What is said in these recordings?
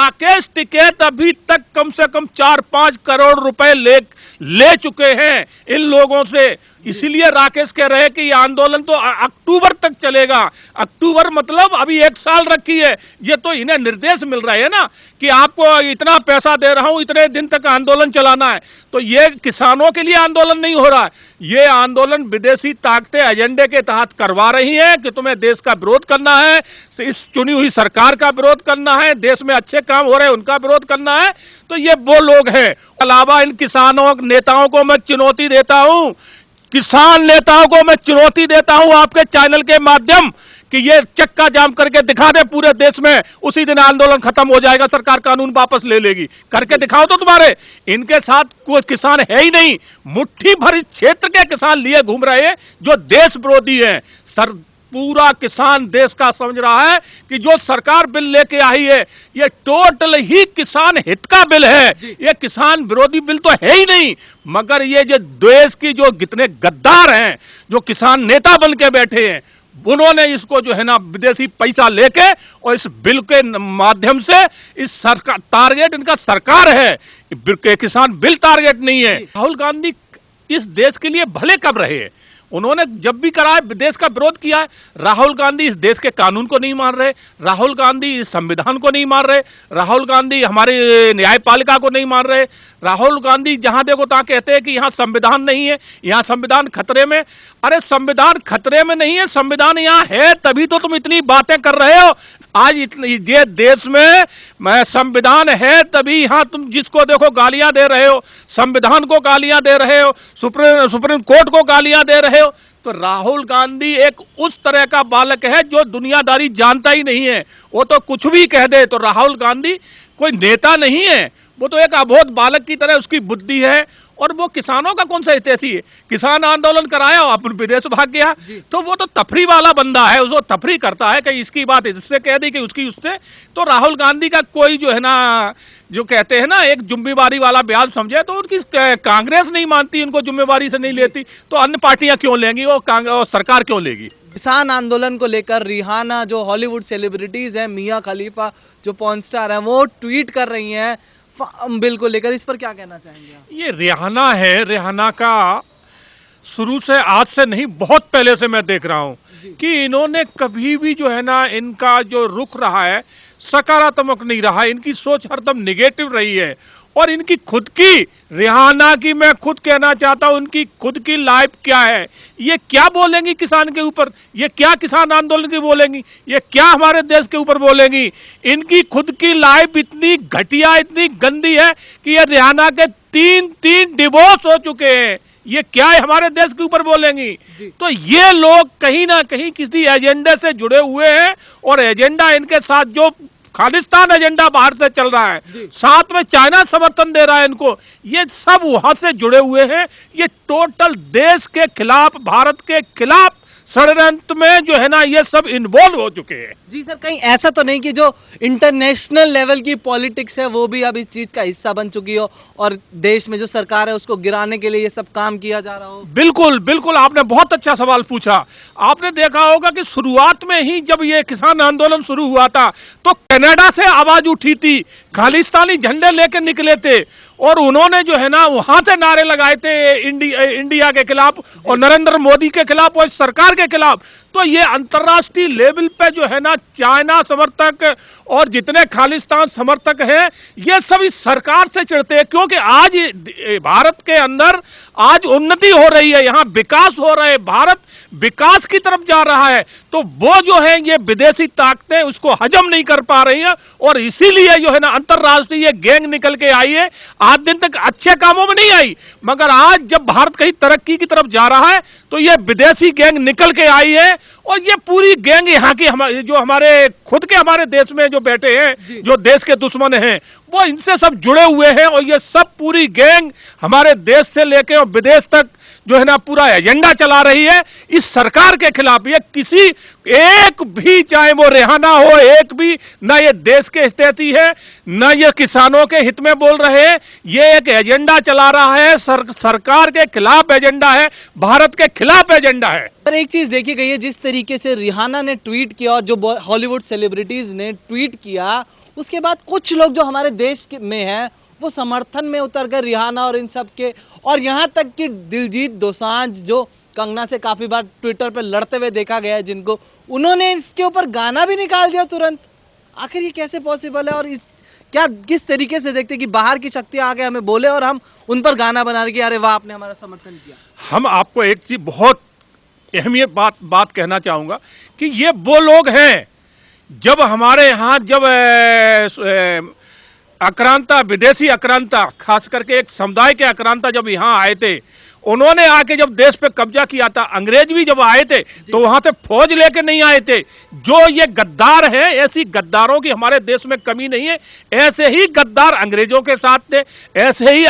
राकेश टिकैत अभी तक कम से कम 4-5 करोड़ रुपए ले चुके हैं इन लोगों से। इसीलिए राकेश कह रहे हैं कि ये आंदोलन तो अक्टूबर तक चलेगा। अक्टूबर मतलब अभी 1 साल रखी है। ये तो इन्हें निर्देश मिल रहा है ना कि आपको इतना पैसा दे रहा हूं, इतने दिन तक आंदोलन चलाना है। तो ये किसानों के लिए आंदोलन नहीं हो रहा है, ये आंदोलन विदेशी ताकतें एजेंडे के तहत करवा रही हैं कि तुम्हें देश का विरोध करना है, इस चुनी हुई सरकार का विरोध करना है, देश में अच्छे काम हो रहे हैं उनका विरोध करना है। तो ये वो लोग हैं। अलावा इन किसानों नेताओं को मैं चुनौती देता हूं, किसान नेताओं को मैं चुनौती देता हूं आपके चैनल के माध्यम कि ये चक्का जाम करके दिखा दे पूरे देश में, उसी दिन आंदोलन खत्म हो जाएगा, सरकार कानून वापस ले लेगी। करके दिखाओ तो तुम्हारे। इनके साथ कोई किसान है ही नहीं, मुट्ठी भर क्षेत्र के किसान लिए घूम रहे हैं जो देश विरोधी हैं। पूरा किसान देश का समझ रहा है कि जो सरकार बिल लेके आई है ये टोटल ही किसान हित का बिल है, ये किसान विरोधी बिल तो है ही नहीं। मगर ये जो देश की जो कितने गद्दार हैं, जो किसान नेता बन के बैठे हैं, उन्होंने इसको जो है ना विदेशी पैसा लेके और इस बिल के माध्यम से इस सरकार टारगेट इनका सरकार है, किसान बिल टारगेट नहीं है। राहुल गांधी इस देश के लिए भले कब रहे हैं, उन्होंने जब भी करा है देश का विरोध किया है। राहुल गांधी इस देश के कानून को नहीं मान रहे, राहुल गांधी इस संविधान को नहीं मान रहे, राहुल गांधी हमारे न्यायपालिका को नहीं मान रहे। राहुल गांधी जहां देखो तहां कहते हैं कि यहाँ संविधान नहीं है, यहाँ संविधान खतरे में। अरे संविधान खतरे में नहीं है, संविधान यहाँ है तभी तो तुम इतनी बातें कर रहे हो। आज ये देश में संविधान है तभी यहाँ तुम जिसको देखो गालियां दे रहे हो, संविधान को गालियां दे रहे हो, सुप्रीम कोर्ट को गालियां दे रहे हो। तो राहुल गांधी एक उस तरह का बालक है जो दुनियादारी जानता ही नहीं है, वो तो कुछ भी कह दे। तो राहुल गांधी कोई नेता नहीं है, वो तो एक अबोध बालक की तरह उसकी बुद्धि है। और वो किसानों का कौन सा हितैषी है? किसान आंदोलन कराया और अपन विदेश भाग गया, तो वो तो तफरी वाला बंदा है, उसको तफरी करता है कि इसकी बात इससे कह दी कि उसकी उससे। तो राहुल गांधी का कोई जो है ना, जो कहते हैं ना एक जिम्मेवारी वाला बयान समझे, तो उनकी कांग्रेस नहीं मानती, इनको जिम्मेवारी से नहीं लेती, तो अन्य पार्टियां क्यों लेंगी और सरकार क्यों लेगी? किसान आंदोलन को लेकर रिहाना जो हॉलीवुड सेलिब्रिटीज हैं, मिया खलीफा जो पॉर्न स्टार है, वो ट्वीट कर रही हैं बिल को लेकर, इस पर क्या कहना चाहेंगे? ये रिहाना है, रिहाना का शुरू से आज से नहीं बहुत पहले से मैं देख रहा हूं कि इन्होंने कभी भी जो है ना इनका जो रुख रहा है सकारात्मक नहीं रहा, इनकी सोच हरदम निगेटिव रही है। और इनकी खुद की रिहाना की मैं खुद कहना चाहता हूं, उनकी खुद की लाइफ क्या है, ये क्या बोलेंगी किसान के ऊपर, ये क्या किसान आंदोलन की बोलेंगी, ये क्या हमारे देश के ऊपर बोलेंगी? इनकी खुद की लाइफ इतनी घटिया, इतनी गंदी है कि ये रिहाना के 3 डिवोर्स हो चुके हैं, ये क्या है हमारे देश के ऊपर बोलेंगी? तो ये लोग कहीं ना कहीं किसी एजेंडे से जुड़े हुए हैं, और एजेंडा इनके साथ जो खालिस्तान एजेंडा बाहर से चल रहा है, साथ में चाइना समर्थन दे रहा है इनको, ये सब वहां से जुड़े हुए हैं। ये टोटल देश के खिलाफ, भारत के खिलाफ षड्यंत्र में जो है ना ये सब इन्वॉल्व हो चुके हैं। जी सर, कहीं ऐसा तो नहीं कि जो इंटरनेशनल लेवल की पॉलिटिक्स है वो भी अब इस चीज का हिस्सा बन चुकी हो और देश में जो सरकार है उसको गिराने के लिए ये सब काम किया जा रहा हो? बिल्कुल बिल्कुल, आपने बहुत अच्छा सवाल पूछा। आपने देखा होगा कि शुरुआत में ही जब ये किसान आंदोलन शुरू हुआ था तो कनाडा से आवाज उठी थी, खालिस्तानी झंडे लेके निकले थे और उन्होंने जो है ना वहां से नारे लगाए थे इंडिया के खिलाफ और नरेंद्र मोदी के खिलाफ और सरकार के खिलाफ। तो ये अंतर्राष्ट्रीय लेवल पे जो है ना चाइना समर्थक और जितने खालिस्तान समर्थक हैं ये सब इस सरकार से चिढ़ते हैं, क्योंकि आज भारत के अंदर आज उन्नति हो रही है, यहाँ विकास हो रहा है, भारत विकास की तरफ जा रहा है। तो वो जो है ये विदेशी ताकतें उसको हजम नहीं कर पा रही है और इसीलिए जो है ना अंतर्राष्ट्रीय गैंग निकल के आई है। आज दिन तक अच्छे कामों में नहीं आई, मगर आज जब भारत कहीं तरक्की की तरफ जा रहा है तो ये विदेशी गैंग निकल के आई है। और ये पूरी गैंग यहाँ की जो हमारे खुद के हमारे देश में जो बैठे हैं, जो देश के दुश्मन हैं, वो इनसे सब जुड़े हुए हैं और ये सब पूरी गैंग हमारे देश से लेके और विदेश तक जो है ना पूरा एजेंडा चला रही है इस सरकार के खिलाफ। ये किसी एक भी, चाहे वो रिहाना हो, एक भी ना ये देश के हितैषी है ना ये किसानों के हित में बोल रहे हैं। ये एक एजेंडा चला रहा है, सरकार के खिलाफ एजेंडा है, भारत के खिलाफ एजेंडा है। पर एक चीज देखी गई है, जिस तरीके से रिहाना ने ट्वीट किया और जो हॉलीवुड सेलिब्रिटीज ने ट्वीट किया उसके बाद कुछ लोग जो हमारे देश में हैं वो समर्थन में उतर कर रिहाना और इन सब के, और यहाँ तक कि दिलजीत दोसांझ जो कंगना से काफ़ी बार ट्विटर पे लड़ते हुए देखा गया है, जिनको उन्होंने इसके ऊपर गाना भी निकाल दिया तुरंत। आखिर ये कैसे पॉसिबल है, और इस क्या किस तरीके से देखते कि बाहर की शक्तियाँ आके हमें बोले और हम उन पर गाना बना रहे कि अरे वाह आपने हमारा समर्थन किया। हम आपको एक चीज बहुत अहमियत बात कहना चाहूंगा कि ये वो लोग हैं जब हमारे यहाँ जब आक्रांता, विदेशी आक्रांता, खास करके एक समुदाय के आक्रांता जब यहाँ आए थे, उन्होंने आके जब देश पे कब्जा किया था, अंग्रेज भी जब आए थे तो वहां से फौज लेके नहीं आए थे। जो ये गद्दार हैं, ऐसी गद्दारों की हमारे देश में कमी नहीं है। ऐसे ही गद्दार अंग्रेजों के साथ थे, ऐसे ही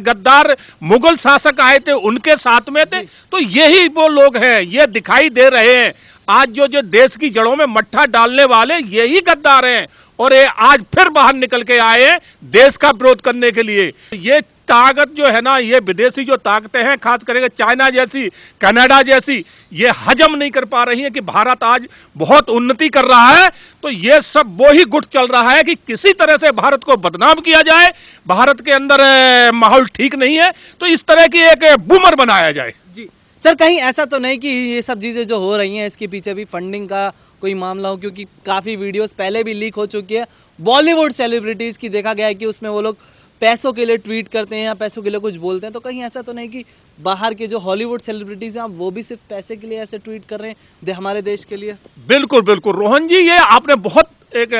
गद्दार मुगल शासक आए थे उनके साथ में थे। तो यही वो लोग हैं, ये दिखाई दे रहे हैं आज जो देश की जड़ों में मट्ठा डालने वाले यही गद्दार हैं, और ये आज फिर बाहर निकल के आए हैं देश का विरोध करने के लिए। ये ताकत जो है ना, ये विदेशी जो ताकतें हैं, खास करके चाइना जैसी, कनाडा जैसी, ये हजम नहीं कर पा रही हैं कि भारत आज बहुत उन्नति कर रहा है। तो ये सब वो ही गुट चल रहा है कि किसी तरह से भारत को बदनाम किया जाए, भारत के अंदर माहौल ठीक नहीं है तो इस तरह की एक बूमर बनाया जाए। जी सर, कहीं ऐसा तो नहीं कि ये सब चीज़ें जो हो रही हैं इसके पीछे भी फंडिंग का कोई मामला हो, क्योंकि काफ़ी वीडियोस पहले भी लीक हो चुकी है बॉलीवुड सेलिब्रिटीज़ की, देखा गया है कि उसमें वो लोग पैसों के लिए ट्वीट करते हैं या पैसों के लिए कुछ बोलते हैं। तो कहीं ऐसा तो नहीं कि बाहर के जो हॉलीवुड सेलिब्रिटीज़ हैं वो भी सिर्फ पैसे के लिए ऐसे ट्वीट कर रहे हैं हमारे देश के लिए? बिल्कुल बिल्कुल रोहन जी, ये आपने बहुत एक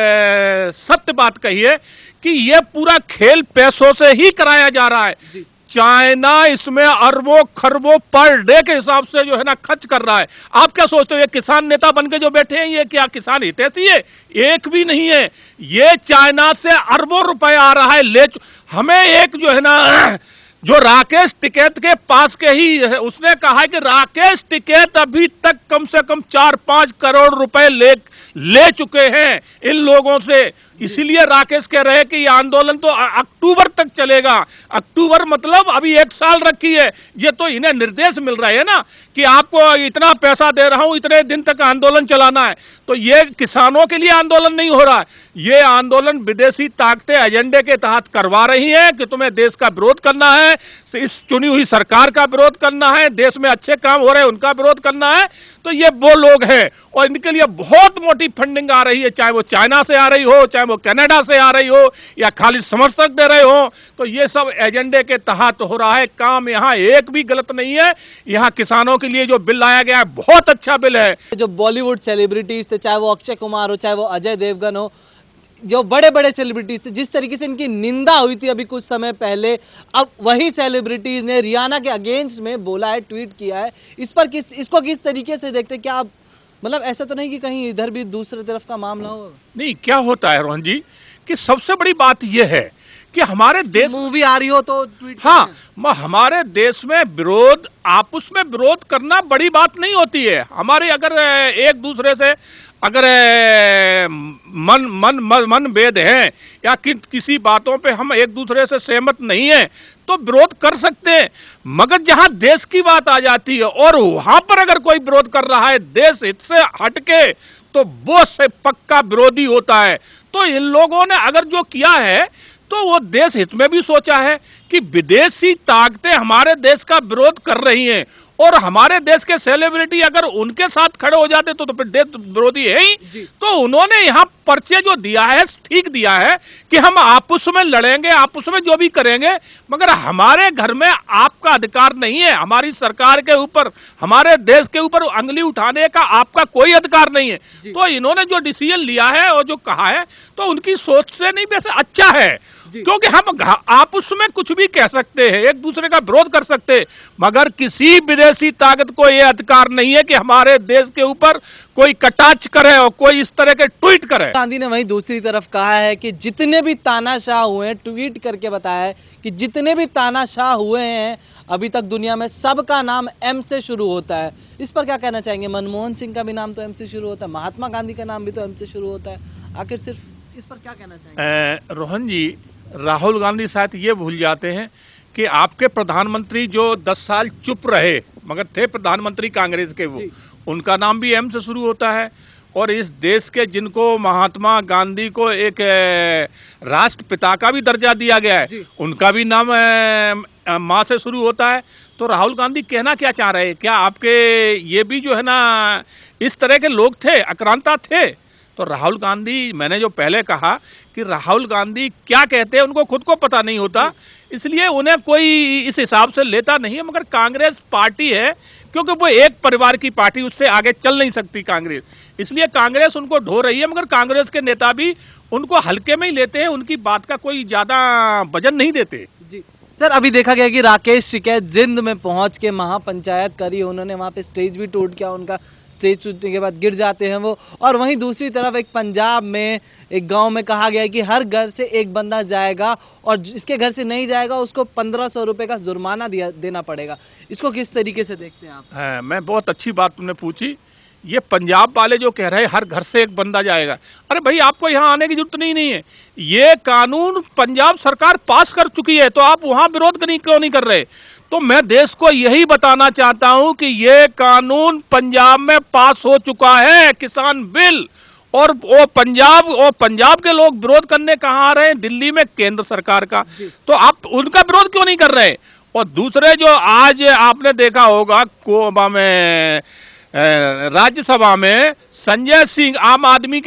सत्य बात कही है कि ये पूरा खेल पैसों से ही कराया जा रहा है। चाइना इसमें अरबों खरबों पर डे के हिसाब से जो है ना खर्च कर रहा है। आप क्या सोचते हो ये किसान नेता बन के जो बैठे हैं, ये क्या किसान हितैषी है? एक भी नहीं है। ये चाइना से अरबों रुपए आ रहा है हमें एक जो है ना, जो राकेश टिकैत के पास के ही, उसने कहा है कि राकेश टिकैत अभी तक कम से कम 4-5 करोड़ रुपए ले चुके हैं इन लोगों से। इसीलिए राकेश कह रहे हैं कि ये आंदोलन तो अक्टूबर तक चलेगा। अक्टूबर मतलब अभी 1 साल रखी है। ये तो इन्हें निर्देश मिल रहा है ना कि आपको इतना पैसा दे रहा हूं, इतने दिन तक आंदोलन चलाना है। तो ये किसानों के लिए आंदोलन नहीं हो रहा है, ये आंदोलन विदेशी ताकतें एजेंडे के तहत करवा रही हैं कि तुम्हें देश का विरोध करना है, इस चुनी हुई सरकार का विरोध करना है, देश में अच्छे काम हो रहे हैं उनका विरोध करना है। तो ये वो लोग हैं और इनके लिए बहुत मोटी फंडिंग आ रही है, चाहे वो चाइना से आ रही हो, चाहे वो कनाडा से आ रही हो, या खाली समर्थक दे रहे हो। तो ये सब एजेंडे के तहत हो रहा है काम। यहाँ एक भी गलत नहीं है। यहाँ किसानों के लिए जो बिल लाया गया है बहुत अच्छा बिल है। जो बॉलीवुड सेलिब्रिटीज थे, चाहे वो अक्षय कुमार हो, चाहे वो अजय देवगन हो, जो बड़े बड़े सेलिब्रिटीज थे, जिस तरीके से इनकी निंदा हुई थी अभी कुछ समय पहले, अब वही सेलिब्रिटीज ने रिहाना के अगेंस्ट में बोला है, ट्वीट किया है। इस पर इसको किस तरीके से देखते हैं? क्या आप मतलब ऐसा तो नहीं कि कहीं इधर भी दूसरी तरफ का मामला हो? नहीं, क्या होता है रोहन जी कि सबसे बड़ी बात यह है कि हमारे देश मूवी आ रही हो तो ट्वीट, हाँ, हमारे देश में विरोध, आपस में विरोध करना बड़ी बात नहीं होती है। हमारे अगर एक दूसरे से अगर मन भेद है या किसी बातों पे हम एक दूसरे से सहमत नहीं है तो विरोध कर सकते हैं, मगर जहां देश की बात आ जाती है और वहां पर अगर कोई विरोध कर रहा है देश हित से हटके, तो वो से पक्का विरोधी होता है। तो इन लोगों ने अगर जो किया है तो वो देश हित में भी सोचा है कि विदेशी ताकतें हमारे देश का विरोध कर रही हैं और हमारे देश के सेलिब्रिटी अगर उनके साथ खड़े हो जाते तो फिर देश विरोधी है ही। तो उन्होंने यहाँ पर्चे जो दिया है ठीक दिया है कि हम आपस में लड़ेंगे, आपस में जो भी करेंगे, मगर हमारे घर में आपका अधिकार नहीं है, हमारी सरकार के ऊपर, हमारे देश के ऊपर उंगली उठाने का आपका कोई अधिकार नहीं है। तो इन्होंने जो डिसीजन लिया है और जो कहा है तो उनकी सोच से नहीं वैसे अच्छा है, क्योंकि हम आपस में कुछ भी कह सकते हैं, एक दूसरे का विरोध कर सकते हैं, मगर किसी विदेशी ताकत को यह अधिकार नहीं है कि हमारे देश के ऊपर कोई कटाक्ष करे और कोई इस तरह के ट्वीट करे। गांधी ने वहीं दूसरी तरफ कहा है कि जितने भी तानाशाह हुए हैं, ट्वीट करके बताया है कि जितने भी तानाशाह हुए हैं अभी तक दुनिया में, सबका नाम एम से शुरू होता है। इस पर क्या कहना चाहेंगे? मनमोहन सिंह का भी नाम तो एम से शुरू होता है, महात्मा गांधी का नाम भी तो एम से शुरू होता है। आखिर सिर्फ इस पर क्या कहना चाहेंगे? रोहन जी, राहुल गांधी शायद ये भूल जाते हैं कि आपके प्रधानमंत्री जो 10 साल चुप रहे मगर थे प्रधानमंत्री कांग्रेस के, वो उनका नाम भी एम से शुरू होता है। और इस देश के जिनको महात्मा गांधी को एक राष्ट्रपिता का भी दर्जा दिया गया है, उनका भी नाम माँ से शुरू होता है। तो राहुल गांधी कहना क्या चाह रहे हैं? क्या आपके ये भी जो है ना इस तरह के लोग थे, आक्रांता थे? तो राहुल गांधी, मैंने जो पहले कहा कि राहुल गांधी क्या कहते हैं उनको खुद को पता नहीं होता, इसलिए उन्हें कोई इस हिसाब से लेता नहीं है। मगर कांग्रेस पार्टी है, क्योंकि वो एक परिवार की पार्टी, उससे आगे चल नहीं सकती कांग्रेस, इसलिए कांग्रेस उनको ढो रही है। मगर कांग्रेस के नेता भी उनको हल्के में ही लेते हैं, उनकी बात का कोई ज़्यादा वजन नहीं देते। जी सर, अभी देखा गया कि राकेश टिकैत जिंद में पहुंच के महापंचायत करी उन्होंने, वहां पे स्टेज भी टूट गया उनका, स्टेज टूटने के बाद गिर जाते हैं वो। और वहीं दूसरी तरफ एक पंजाब में एक गांव में कहा गया है कि हर घर से एक बंदा जाएगा और जिसके घर से नहीं जाएगा उसको 1500 रुपये का जुर्माना देना पड़ेगा। इसको किस तरीके से देखते हैं आप? है, मैं बहुत अच्छी बात तुमने पूछी। ये पंजाब वाले जो कह रहे हैं हर घर से एक बंदा जाएगा, अरे भाई आपको यहाँ आने की जरूरत नहीं है। ये कानून पंजाब सरकार पास कर चुकी है, तो आप वहाँ विरोध क्यों नहीं कर रहे? तो मैं देश को यही बताना चाहता हूं कि ये कानून पंजाब में पास हो चुका है, किसान बिल, और वो पंजाब के लोग विरोध करने कहाँ आ रहे हैं? दिल्ली में केंद्र सरकार का। तो आप उनका विरोध क्यों नहीं कर रहे? और दूसरे जो आज आपने देखा होगा कोबा में राज्यसभा में संजय सिंह, आम आदमी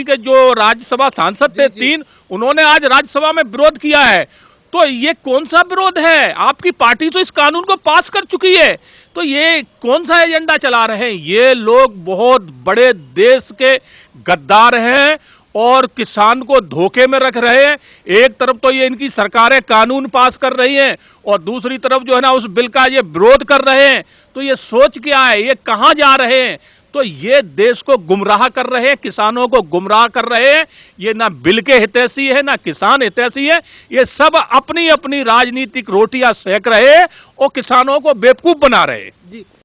के जो राज्यसभा सांसद थे 3, उन्होंने आज राज्यसभा में विरोध किया है। तो ये कौन सा विरोध है? आपकी पार्टी तो इस कानून को पास कर चुकी है, तो ये कौन सा एजेंडा चला रहे हैं? ये लोग बहुत बड़े देश के गद्दार हैं और किसान को धोखे में रख रहे हैं। एक तरफ तो ये इनकी सरकारें कानून पास कर रही हैं और दूसरी तरफ जो है ना उस बिल का ये विरोध कर रहे हैं। तो ये सोच क्या है? ये कहाँ जा रहे हैं? तो ये देश को गुमराह कर रहे हैं, किसानों को गुमराह कर रहे हैं। ये ना बिल के हितैषी है, ना किसान हितैषी है। ये सब अपनी अपनी राजनीतिक रोटियां सेक रहे हैं और किसानों को बेवकूफ बना रहे हैं। जी